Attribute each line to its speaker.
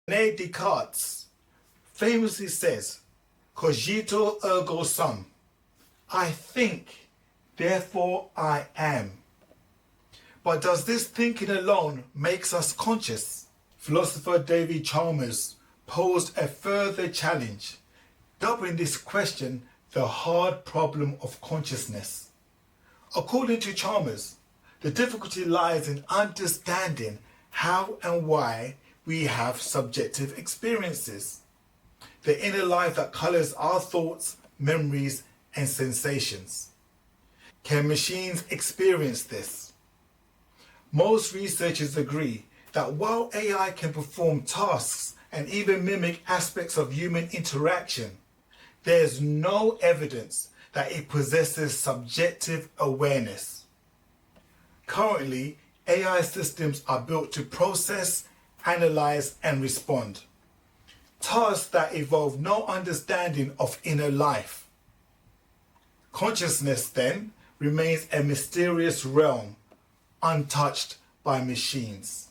Speaker 1: René Descartes famously says, cogito ergo sum. I think, therefore I am. But does this thinking alone makes us conscious? Philosopher David Chalmers posed a further challenge, dubbing this question the hard problem of consciousness. According to Chalmers, the difficulty lies in understanding how and why we have subjective experiences, the inner life that colors our thoughts, memories, and sensations. Can machines experience this? Most researchers agree that while AI can perform tasks and even mimic aspects of human interaction, there is no evidence that it possesses subjective awareness. Currently, AI systems are built to process, analyze, and respond, tasks that involve no understanding of inner life. Consciousness, then, remains a mysterious realm, untouched by machines.